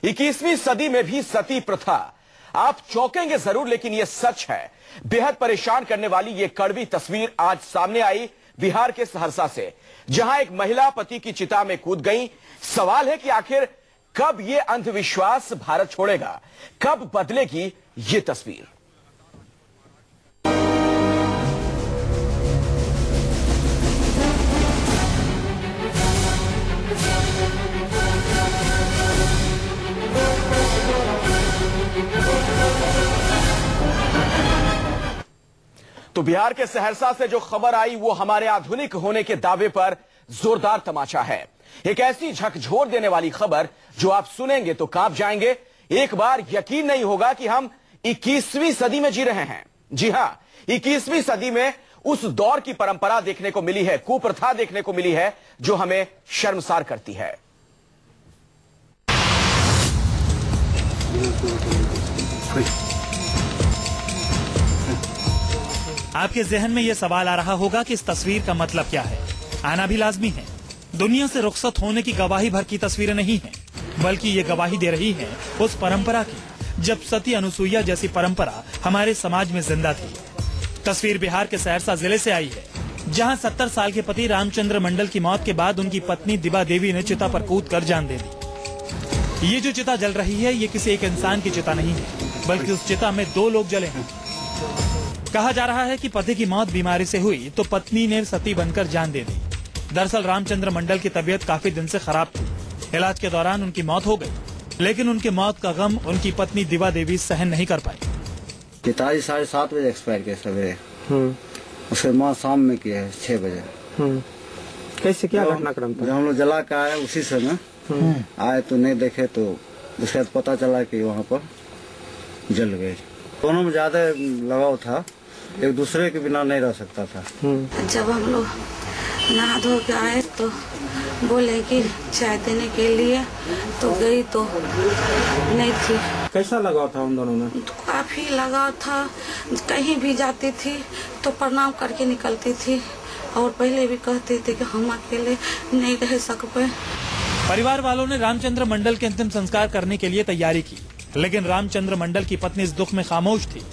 21वीं सदी में भी सती प्रथा। आप चौंकेंगे जरूर, लेकिन यह सच है। बेहद परेशान करने वाली यह कड़वी तस्वीर आज सामने आई बिहार के सहरसा से, जहां एक महिला पति की चिता में कूद गई। सवाल है कि आखिर कब यह अंधविश्वास भारत छोड़ेगा, कब बदलेगी यह तस्वीर। तो बिहार के सहरसा से जो खबर आई वो हमारे आधुनिक होने के दावे पर जोरदार तमाचा है। एक ऐसी झकझोर देने वाली खबर जो आप सुनेंगे तो कांप जाएंगे। एक बार यकीन नहीं होगा कि हम 21वीं सदी में जी रहे हैं। जी हां, 21वीं सदी में उस दौर की परंपरा देखने को मिली है, कुप्रथा देखने को मिली है जो हमें शर्मसार करती है। आपके जहन में यह सवाल आ रहा होगा कि इस तस्वीर का मतलब क्या है। आना भी लाजमी है। दुनिया से रुखसत होने की गवाही भर की तस्वीरें नहीं हैं, बल्कि ये गवाही दे रही है उस परंपरा की जब सती अनुसुईया जैसी परंपरा हमारे समाज में जिंदा थी। तस्वीर बिहार के सहरसा जिले से आई है, जहां 70 साल के पति रामचंद्र मंडल की मौत के बाद उनकी पत्नी दिबा देवी ने चिता पर कूदकर जान दे दी। ये जो चिता जल रही है, ये किसी एक इंसान की चिता नहीं है, बल्कि उस चिता में 2 लोग जले हैं। कहा जा रहा है कि पति की मौत बीमारी से हुई तो पत्नी ने सती बनकर जान दे दी। दरअसल रामचंद्र मंडल की तबीयत काफी दिन से खराब थी। इलाज के दौरान उनकी मौत हो गई, लेकिन उनकी मौत का गम उनकी पत्नी दिबा देवी सहन नहीं कर पाई। पिताजी 7:30 बजे एक्सपायर किए सवेरे। उसके माँ शाम में किए है 6 बजे। कैसे क्या घटनाक्रम था? जब हम लोग जला के आए उसी समय आए तो नहीं देखे, तो उसके बाद पता चला कि वहाँ पर जल गई। दोनों में ज्यादा लगाव था, एक दूसरे के बिना नहीं रह सकता था। जब हम लोग नहा धो के आए तो बोले कि चाय देने के लिए, तो गई तो नहीं थी। कैसा लगाव था उन दोनों में? तो काफी लगाव था। कहीं भी जाती थी तो प्रणाम करके निकलती थी, और पहले भी कहती थी कि हम अकेले नहीं रह सकते। परिवार वालों ने रामचंद्र मंडल के अंतिम संस्कार करने के लिए तैयारी की, लेकिन रामचंद्र मंडल की पत्नी इस दुख में खामोश थी।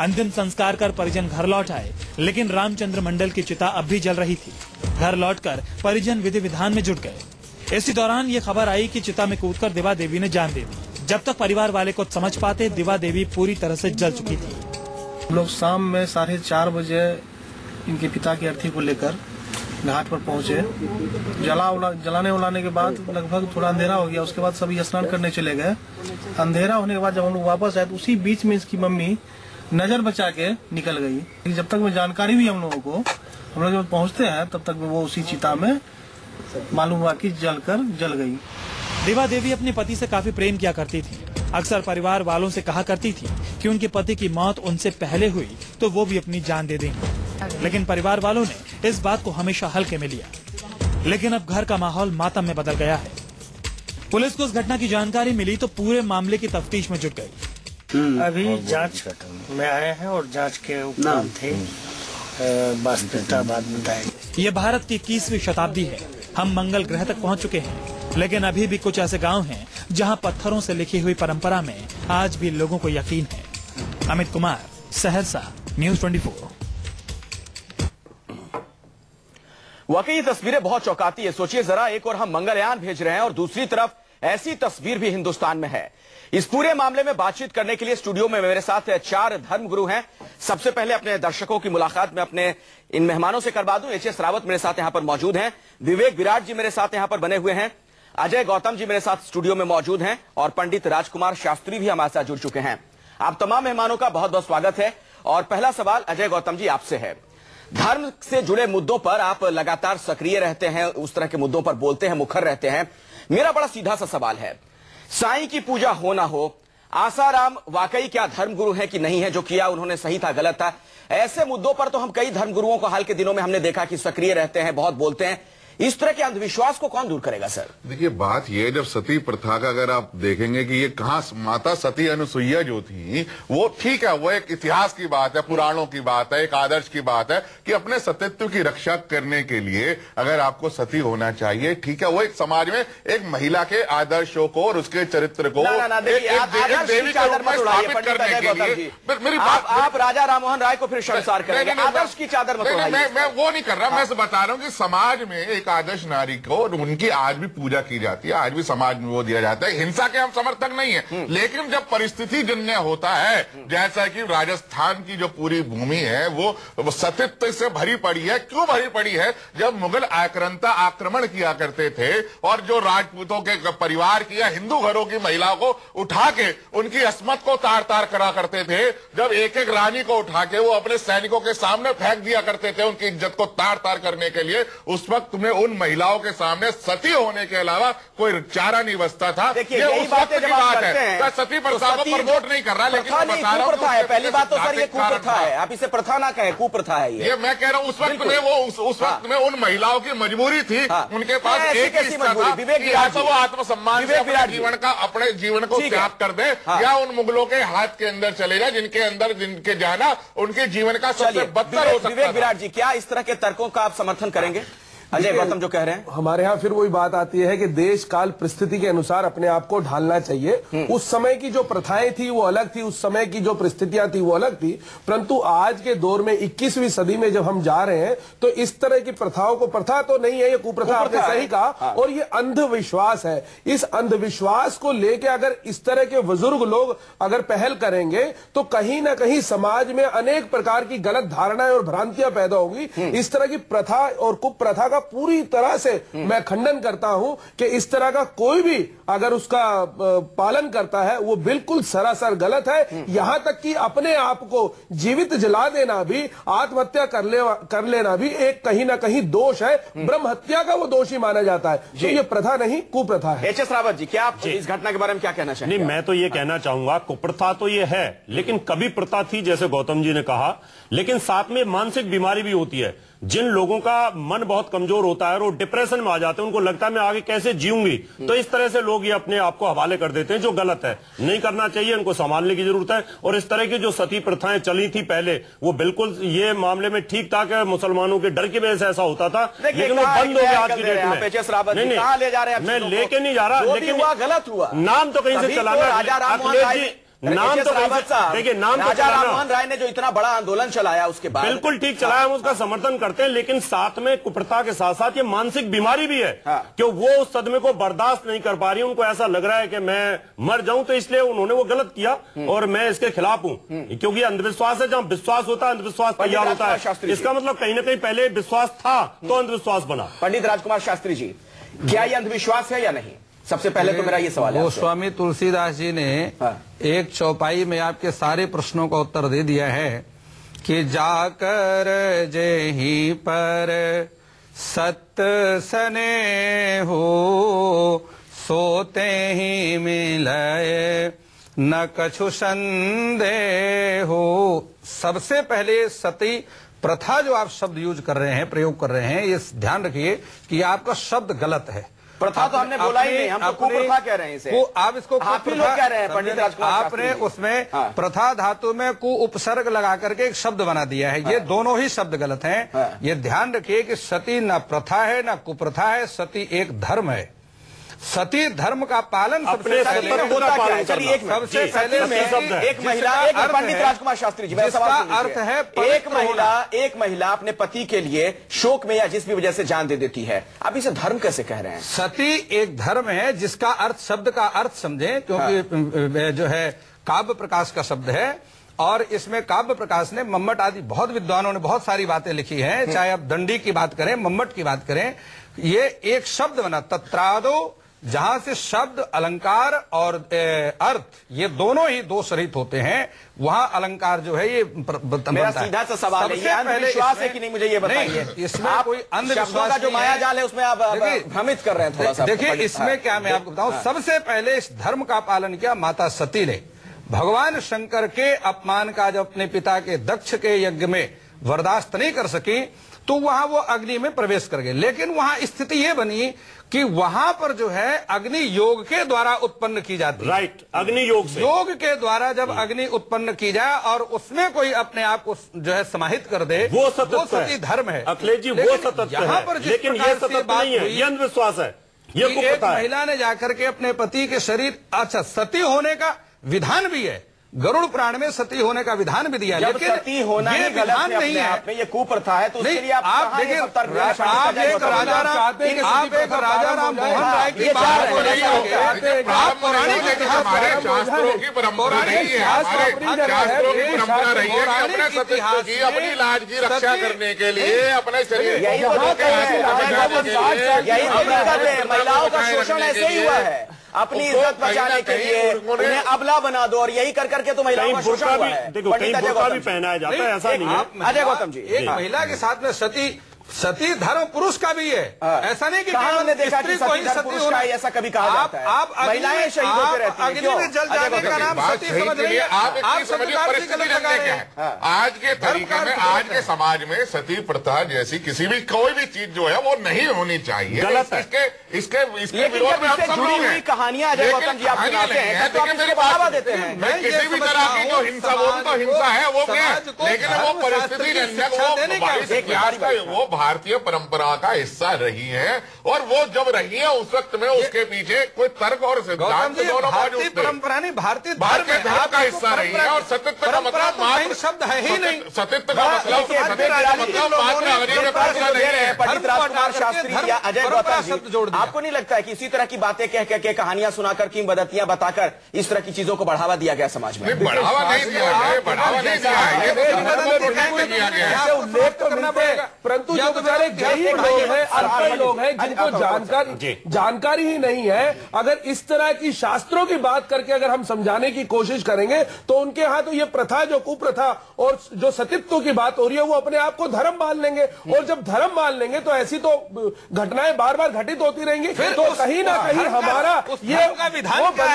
अंतिम संस्कार कर परिजन घर लौट आए, लेकिन रामचंद्र मंडल की चिता अब भी जल रही थी। घर लौटकर परिजन विधि विधान में जुट गए। इसी दौरान ये खबर आई कि चिता में कूदकर दिबा देवी ने जान दे दी। जब तक परिवार वाले कुछ समझ पाते, दिबा देवी पूरी तरह से जल चुकी थी। हम लोग शाम में 4:30 बजे इनके पिता की अर्थी को लेकर घाट पर पहुंचे। जलाने उलाने के बाद लगभग थोड़ा अंधेरा हो गया। उसके बाद सभी स्नान करने चले गए। अंधेरा होने के बाद जब हम लोग वापस आए तो उसी बीच में इसकी मम्मी नजर बचा के निकल गई। जब तक में जानकारी हुई हम लोगों को, हम लोग जब पहुंचते हैं तब तक वो उसी चिता में मालूम हुआ कि जल गई। दिबा देवी अपने पति से काफी प्रेम किया करती थी। अक्सर परिवार वालों से कहा करती थी कि उनके पति की मौत उनसे पहले हुई तो वो भी अपनी जान दे देंगे, लेकिन परिवार वालों ने इस बात को हमेशा हल्के में लिया। लेकिन अब घर का माहौल मातम में बदल गया है। पुलिस को इस घटना की जानकारी मिली तो पूरे मामले की तफ्तीश में जुट गई। अभी जांच में आए हैं और जांच के उपरांत थे वास्तविकता बाद में बताएंगे। ये भारत की 21वीं शताब्दी है। हम मंगल ग्रह तक पहुंच चुके हैं, लेकिन अभी भी कुछ ऐसे गांव हैं जहां पत्थरों से लिखी हुई परंपरा में आज भी लोगों को यकीन है। अमित कुमार, सहरसा, न्यूज़ 24। वाकई तस्वीरें बहुत चौंकाती है। सोचिए जरा, एक और हम मंगलयान भेज रहे हैं और दूसरी तरफ ऐसी तस्वीर भी हिंदुस्तान में है। इस पूरे मामले में बातचीत करने के लिए स्टूडियो में मेरे साथ 4 धर्मगुरु हैं। सबसे पहले अपने दर्शकों की मुलाकात में अपने इन मेहमानों से करवा दूं। एच.एस. रावत मेरे साथ यहां पर मौजूद हैं, विवेक विराट जी मेरे साथ यहां पर बने हुए हैं, अजय गौतम जी मेरे साथ स्टूडियो में मौजूद हैं, और पंडित राजकुमार शास्त्री भी हमारे साथ जुड़ चुके हैं। आप तमाम मेहमानों का बहुत बहुत स्वागत है। और पहला सवाल अजय गौतम जी आपसे है। धर्म से जुड़े मुद्दों पर आप लगातार सक्रिय रहते हैं, उस तरह के मुद्दों पर बोलते हैं, मुखर रहते हैं। मेरा बड़ा सीधा सा सवाल है, साईं की पूजा हो ना हो, आसाराम वाकई क्या धर्मगुरु है कि नहीं है? जो किया उन्होंने सही था, गलत था? ऐसे मुद्दों पर तो हम कई धर्मगुरुओं को हाल के दिनों में हमने देखा कि सक्रिय रहते हैं, बहुत बोलते हैं। इस तरह के अंधविश्वास को कौन दूर करेगा सर? देखिए बात यह, जब सती प्रथा का अगर आप देखेंगे कि ये कहाँ, माता सती अनुसुईया जो थी वो ठीक है, वो एक इतिहास की बात है, पुराणों की बात है, एक आदर्श की बात है कि अपने सतीत्व की रक्षा करने के लिए अगर आपको सती होना चाहिए, ठीक है, वो एक समाज में एक महिला के आदर्शों को और उसके चरित्र को देवी के रूप में स्थापित करने के लिए। मेरी बात, आप राजा राममोहन राय को फिर शर्मसार करेंगे, आदर्श की चादर मत उड़ाइए। मैं वो नहीं कर रहा, मैं बता रहा हूँ कि समाज में एक आदर्श नारी को उनकी आज भी पूजा की जाती है, आज भी समाज में वो दिया जाता है। हिंसा के हम समर्थक नहीं है, लेकिन जब परिस्थिति जन्य होता है, जैसा कि राजस्थान की जो पूरी भूमि है वो सतीत्व से भरी पड़ी है। क्यों भरी पड़ी है? जब मुगल आक्रांता आक्रमण किया करते थे और जो राजपूतों के परिवार की या हिंदू घरों की महिलाओं को उठा के उनकी अस्मत को तार तार करा करते थे, जब एक एक रानी को उठा के वो अपने सैनिकों के सामने फेंक दिया करते थे उनकी इज्जत को तार तार करने के लिए, उस वक्त तुम्हें उन महिलाओं के सामने सती होने के अलावा कोई चारा नहीं बचता था। देखिए ये उस वक्त की बात है, मैं सती प्रथा को प्रमोट नहीं कर रहा, लेकिन बता रहा हूं पहली बात तो सर ये कुप्रथा है, आप इसे प्रथा ना कहें, कुप्रथा है ये मैं कह रहा हूं। उस वक्त में उस वक्त में उन महिलाओं की मजबूरी थी, उनके पास एक ही हिस्सा था कि या तो वो आत्मसम्मान से अपने जीवन को त्याग कर दे या उन मुगलों के हाथ के अंदर चले जाए जिनके जाना उनके जीवन का सबसे बदतर हो सकता है। विवेक विराट जी, क्या इस तरह के तर्कों का आप समर्थन करेंगे? अजय गौतम जो कह रहे हैं, हमारे यहाँ फिर वही बात आती है कि देश काल परिस्थिति के अनुसार अपने आप को ढालना चाहिए। उस समय की जो प्रथाएं थी वो अलग थी, उस समय की जो परिस्थितियां थी वो अलग थी, परंतु आज के दौर में 21वीं सदी में जब हम जा रहे हैं तो इस तरह की प्रथाओं को, प्रथा तो नहीं है ये, कुप्रथा आपने सही कहा, और ये अंधविश्वास है। इस अंधविश्वास को लेकर अगर इस तरह के बुजुर्ग लोग अगर पहल करेंगे तो कहीं ना कहीं समाज में अनेक प्रकार की गलत धारणाएं और भ्रांतियां पैदा होगी। इस तरह की प्रथा और कुप्रथा पूरी तरह से मैं खंडन करता हूं कि इस तरह का कोई भी अगर उसका पालन करता है वो बिल्कुल सरासर गलत है। यहां तक कि अपने आप को जीवित जला देना भी, आत्महत्या कर लेना भी एक कहीं ना कहीं दोष है, ब्रह्म हत्या का वो दोषी माना जाता है। तो ये प्रथा नहीं कुप्रथा है। एच एस रावत जी, क्या आप इस घटना के बारे में क्या कहना चाहेंगे? नहीं, मैं तो ये कहना चाहूंगा कुप्रथा तो ये है, लेकिन कभी प्रथा थी जैसे गौतम जी ने कहा, लेकिन साथ में मानसिक बीमारी भी होती है। जिन लोगों का मन बहुत कमजोर होता है और वो डिप्रेशन में आ जाते हैं, उनको लगता है मैं आगे कैसे जीऊंगी, तो इस तरह से लोग ये अपने आप को हवाले कर देते हैं, जो गलत है, नहीं करना चाहिए, इनको संभालने की जरूरत है। और इस तरह की जो सती प्रथाएं चली थी पहले, वो बिल्कुल ये मामले में ठीक था कि मुसलमानों के डर की वजह से ऐसा होता था, लेकिन वो बंद हो गया आज की डेट में। नहीं, मैं लेके नहीं जा रहा, लेकिन गलत हुआ, नाम तो कहीं से चलाना। नाम तो देखिए, नाम तो राजा राममोहन राय ने जो इतना बड़ा आंदोलन चलाया उसके बाद बिल्कुल ठीक चलाया, हम उसका समर्थन करते हैं, लेकिन साथ में कुप्रथा के साथ साथ ये मानसिक बीमारी भी है कि वो उस सदमे को बर्दाश्त नहीं कर पा रही, उनको ऐसा लग रहा है कि मैं मर जाऊं, तो इसलिए उन्होंने वो गलत किया और मैं इसके खिलाफ हूं। क्योंकि अंधविश्वास है, जहां विश्वास होता है अंधविश्वास तैयार होता है। इसका मतलब कहीं ना कहीं पहले विश्वास था तो अंधविश्वास बना। पंडित राजकुमार शास्त्री जी, क्या ये अंधविश्वास है या नहीं? सबसे पहले तो मेरा ये सवाल है। गोस्वामी तुलसीदास जी ने एक चौपाई में आपके सारे प्रश्नों का उत्तर दे दिया है कि जाकर जेहि पर सत्य सने हो, सोते ही मिलए न कछु संदेह हो। सबसे पहले सती प्रथा जो आप शब्द यूज कर रहे हैं, प्रयोग कर रहे हैं, ये ध्यान रखिए कि आपका शब्द गलत है। प्रथा तो हमने बोला ही नहीं, हम तो कुप्रथा कह रहे हैं इसे। आप इसको आप ही लोग कह रहे हैं पंडित राजकुमार। आपने उसमें प्रथा धातु में कु उपसर्ग लगा करके एक शब्द बना दिया है, ये दोनों ही शब्द गलत हैं। ये ध्यान रखिए कि सती न प्रथा है न कुप्रथा है, सती एक धर्म है। सती धर्म का पालन सबसे पहले होता क्या है? चलिए एक महिला, एक पंडित राजकुमार शास्त्री जी, जिसका अर्थ है एक महिला अपने पति के लिए शोक में या जिस भी वजह से जान दे देती है, आप इसे धर्म कैसे कह रहे हैं? सती एक धर्म है जिसका अर्थ, शब्द का अर्थ समझें, क्योंकि जो है काव्य प्रकाश का शब्द है और इसमें काव्य प्रकाश ने, मम्मट आदि बहुत विद्वानों ने बहुत सारी बातें लिखी हैं, चाहे आप दंडी की बात करें, मम्मट की बात करें, ये एक शब्द बना तत्रादो, जहां से शब्द, अलंकार और अर्थ ये दोनों ही दो सहित होते हैं, वहां अलंकार जो है ये मेरा सीधा सा सवाल है, ये अंधविश्वास है कि नहीं, मुझे ये बताइए। इसमें कोई अंधविश्वास का जो माया जाल है उसमें आप भ्रमित कर रहे हैं थोड़ा सा। देखिए इसमें क्या मैं आपको बताऊं, सबसे पहले इस धर्म का पालन किया माता सती ने। भगवान शंकर के अपमान का जब अपने पिता के दक्ष के यज्ञ में बर्दाश्त नहीं कर सकी तो वहां वो अग्नि में प्रवेश कर गए। लेकिन वहां स्थिति ये बनी कि वहां पर जो है अग्नि योग के द्वारा उत्पन्न की जाती है। राइट, अग्नि योग से, योग के द्वारा जब अग्नि उत्पन्न की जाए और उसमें कोई अपने आप को जो है समाहित कर दे, वो सती धर्म है। अखिलेश जी, वो सतत्व है, लेकिन ये सतत्व नहीं है, ये अंधविश्वास है, ये एक महिला ने जाकर के अपने पति के शरीर, अच्छा सती होने का विधान भी है, गरुड़ पुराण में सती होने का विधान भी दिया, लेकिन सती होना ये विधान नहीं है, आप में ये कुप्रथा है, तो उसके लिए आप देखिए, आप एक राजा राम मोहन राय की बात हो रही है, आप पौराणिक इतिहास, शास्त्रों की परंपरा रही है, शास्त्रों की परंपरा रही है, अपने सत्य की, अपनी लाज की रक्षा करने के लिए, अपने शरीर महिलाओं का शोषण ऐसे ही हुआ है, अपनी इज्जत बचाने के लिए उन्हें अबला बना दो, और यही कर करके तो महिलाओं का शोषण हुआ है। देखो, कहीं बुर्का भी पहनाया जाता है, ऐसा नहीं है। अजय गौतम जी, एक महिला के साथ में सती धर्म पुरुष का भी है, ऐसा नहीं कि हमने देखा कि सती धर्म पुरुष का है, ऐसा कभी कहा जाता है। आप महिलाएं शहीद होते रहती हैं, अग्नि में जल जाने का नाम सती समझ रही है। आप परिस्थिति क्या है आज के तरीके में, आज के समाज में सती प्रथा जैसी किसी भी कोई भी चीज जो है वो नहीं होनी चाहिए, गलत है। इसके विरोध में हम सब लोग हैं। कहानियां अजय गौतम जी आप सुनाते हैं, तो मेरी बढ़ावा देते हैं। मैं किसी भी तरह की जो हिंसा, वो तो हिंसा है, वो क्या, लेकिन वो परिस्थिति वो भारतीय परंपरा का हिस्सा रही है, और वो जब रही है उस वक्त में उसके पीछे कोई तर्क और सिद्धांत दोनों मौजूद थे। परंपरा नहीं, भारतीय धर्म का हिस्सा रही है, और सतित्व का मतलब मात्र शब्द है ही नहीं, सतित्व का मतलब मात्र अग्नि में फैसला नहीं है। पंडित राजकुमार शास्त्री या अजय गौतम जी, आपको नहीं लगता है कि इसी तरह की बातें कह के कहानियां सुनाकर, किंवदंतियां बताकर इस तरह की चीजों को बढ़ावा दिया गया समाज में? बढ़ावा नहीं दिया गया, बढ़ावा नहीं दिया गया, उल्लेख तो करना पड़ेगा, परंतु जो बेचारे गरीब लोग हैं, अल्प लोग हैं, जिनको जानकारी ही नहीं है, अगर इस तरह की शास्त्रों की बात करके अगर हम समझाने की कोशिश करेंगे तो उनके यहाँ तो ये प्रथा, जो कुप्रथा और जो सतीत्व की बात हो रही है, वो अपने आप को धर्म मान लेंगे, और जब धर्म मान लेंगे तो ऐसी तो घटनाएं बार बार घटित होती रहेंगी। तो कहीं ना कहीं हमारा ये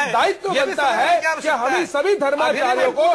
दायित्व बनता है कि हम सभी धर्माचार्यों को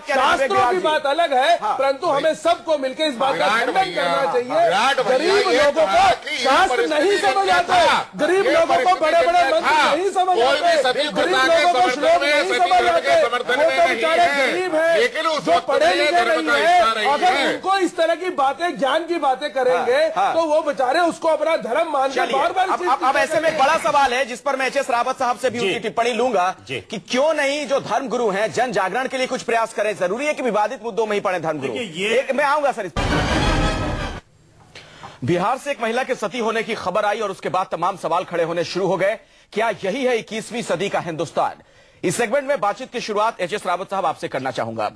शास्त्रों की बात अलग है, परंतु हमें सबको मिलकर इस बात का खंडन करना चाहिए। गरीब लोगों को शास्त्र नहीं समझ आता, गरीब लोगों को बड़े बड़े मंत्र नहीं समझ आते, गरीब लोगों को श्लोक नहीं समझ आते, वो तो बेचारे गरीब है, जो पढ़े लिखे नहीं है, अगर उनको इस तरह की बातें, ज्ञान की बातें करेंगे तो वो बेचारे उसको अपना धर्म मानकर बार बार। अब ऐसे में एक बड़ा सवाल है जिस पर मैं एच.एस. रावत साहब से भी उनकी टिप्पणी लूंगा कि क्यों नहीं जो धर्म गुरु हैं जन जागरण के लिए कुछ प्रयास करें। जरूरी है कि विवादित मुद्दों में ही पड़े धर्म गुरु। मैं आऊंगा सर इस पर। बिहार से एक महिला के सती होने की खबर आई और उसके बाद तमाम सवाल खड़े होने शुरू हो गए। क्या यही है 21वीं सदी का हिंदुस्तान? इस सेगमेंट में बातचीत की शुरुआत एच.एस. रावत साहब आपसे करना चाहूंगा।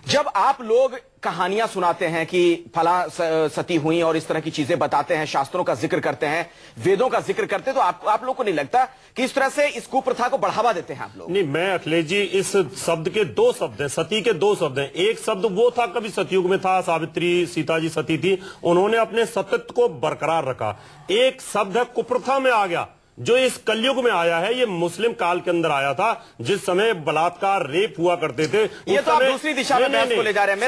जब आप लोग कहानियां सुनाते हैं कि फला सती हुई और इस तरह की चीजें बताते हैं, शास्त्रों का जिक्र करते हैं, वेदों का जिक्र करते हैं, तो आप लोग को नहीं लगता कि इस तरह से इस कुप्रथा को बढ़ावा देते हैं आप लोग? नहीं, मैं अखिलेश जी, इस शब्द के दो शब्द हैं, सती के दो शब्द हैं। एक शब्द वो था, कभी सतयुग में था, सावित्री सीता जी सती थी, उन्होंने अपने सतित्व को बरकरार रखा। एक शब्द है कुप्रथा में आ गया, जो इस कलयुग में आया है। ये मुस्लिम काल के अंदर आया था, जिस समय बलात्कार, रेप हुआ करते थे। ये तो आप दूसरी दिशा में बहस को ले जा रहे हैं।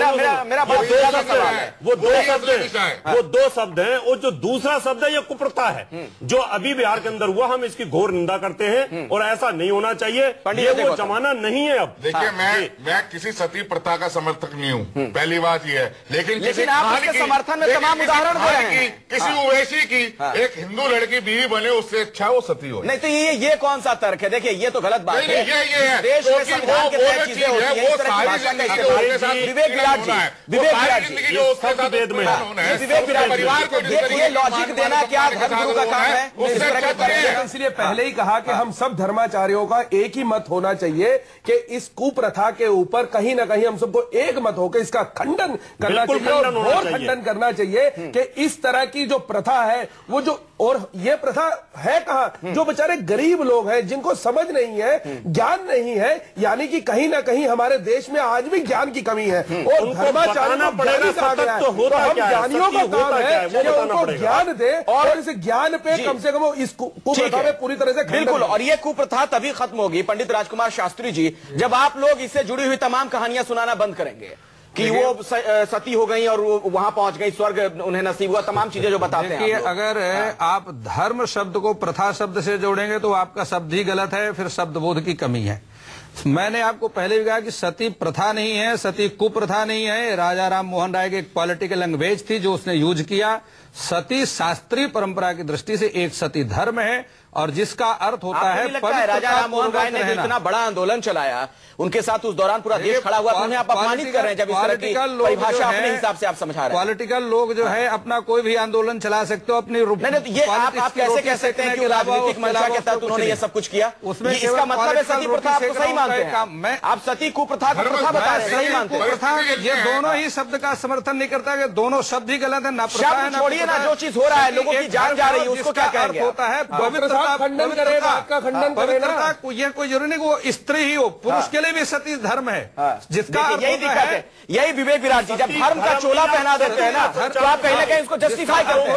मेरा वो दो शब्द हैं। और जो दूसरा शब्द है ये कुप्रथा है, जो अभी बिहार के अंदर हुआ, हम इसकी घोर निंदा करते हैं और ऐसा नहीं होना चाहिए। ये वो जमाना नहीं है अब। देखिए, मैं किसी सती प्रथा का समर्थक नहीं हूँ, पहली बात यह है। लेकिन आप उसके समर्थन में तमाम उदाहरण दे रहे हैं। किसी उवैसी की एक हिंदू लड़की बीवी बने, उससे अच्छा सती हो। नहीं तो ये कौन सा तर्क है? देखिए, ये तो गलत बात है। ये देश में संविधान के तहत चीजें होती हैं, इस तरह की भाषा का इस्तेमाल। विवेक विराट जी, ये लॉजिक देना क्या धर्मगुरु का काम है? इसलिए पहले ही कहा कि हम सब धर्माचार्यों का एक ही मत होना चाहिए कि इस कुप्रथा के ऊपर कहीं ना कहीं हम सबको एक मत होकर इसका खंडन करना चाहिए और खंडन करना चाहिए कि इस तरह की जो प्रथा है, वो जो, और ये प्रथा है कहां? जो बेचारे गरीब लोग हैं, जिनको समझ नहीं है, ज्ञान नहीं है, यानी कि कहीं ना कहीं हमारे देश में आज भी ज्ञान की कमी है और धर्माचार्यों को ज्ञानी कहा गया है। तो हम ज्ञानियों का काम है कि उनको ज्ञान दे और इस ज्ञान पे कम से कम इस कुप्रथा में पूरी तरह से बिल्कुल। और ये कुप्रथा तभी खत्म होगी, पंडित राजकुमार शास्त्री जी, जब आप लोग इससे जुड़ी हुई तमाम कहानियां सुनाना बंद करेंगे। कि वो सती हो गई और वहां पहुंच गई, स्वर्ग उन्हें नसीब हुआ, तमाम चीजें जो बताते हैं। अगर आप धर्म शब्द को प्रथा शब्द से जोड़ेंगे तो आपका शब्द ही गलत है, फिर शब्द बोध की कमी है। मैंने आपको पहले भी कहा कि सती प्रथा नहीं है, सती कुप्रथा नहीं है। राजा राम मोहन राय की एक पॉलिटिकल लैंग्वेज थी जो उसने यूज किया। सती शास्त्रीय परंपरा की दृष्टि से एक सती धर्म है और जिसका अर्थ होता है राजा राम मोहन राय ने इतना बड़ा आंदोलन चलाया, उनके साथ उस दौरान पूरा देश खड़ा हुआ, उन्हें आप अपमानित कर रहे हैं जब इस तरह की परिभाषा अपने हिसाब से आप समझा रहे हैं। पॉलिटिकल लोग जो है अपना कोई भी आंदोलन चला सकते हो अपनी ये आप कैसे कह सकते हैं कि राजनीतिक मंशा के तहत उन्होंने ये सब कुछ किया? उसमें इसका मतलब है सती प्रथा आप सही मानते हैं? आप सती कुप्रथा को प्रथा बता रहे हैं, सही मानते हैं? प्रथा ये दोनों ही शब्द का समर्थन नहीं करता कि दोनों शब्द ही गलत है, ना प्रथा है ना। छोड़िए ना, जो चीज हो रहा है, लोगों की जान जा रही है, उसको क्या कहेंगे? होता है पवित्रता, खंडन करे, बात का खंडन करे ना। ये कोई जरूरी नहीं वो स्त्री ही हो, पुरुष के लिए भी सती धर्म है, जिसका यही दिक्कत है। यही विवेक विराट जी, जब धर्म का चोला पहना देते हैं ना तो आप कहीं ना कहीं उसको जस्टिफाई करोगे।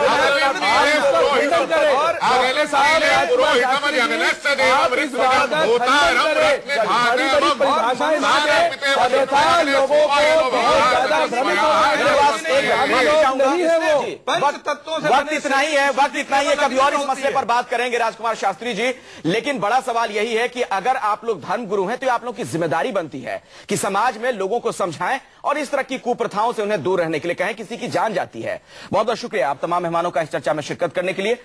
वक्त इतना ही है, वक्त इतना ही है, कभी और इस मसले पर बात करेंगे राजकुमार शास्त्री जी। लेकिन बड़ा सवाल यही है कि अगर आप लोग धर्म गुरु हैं तो आप लोगों की जिम्मेदारी बनती है कि समाज में लोगों को समझाएं और इस तरह की कुप्रथाओं से उन्हें दूर रहने के लिए कहें, किसी की जान जाती है। बहुत बहुत शुक्रिया आप तमाम मेहमानों का इस चर्चा में शिरकत करने के लिए।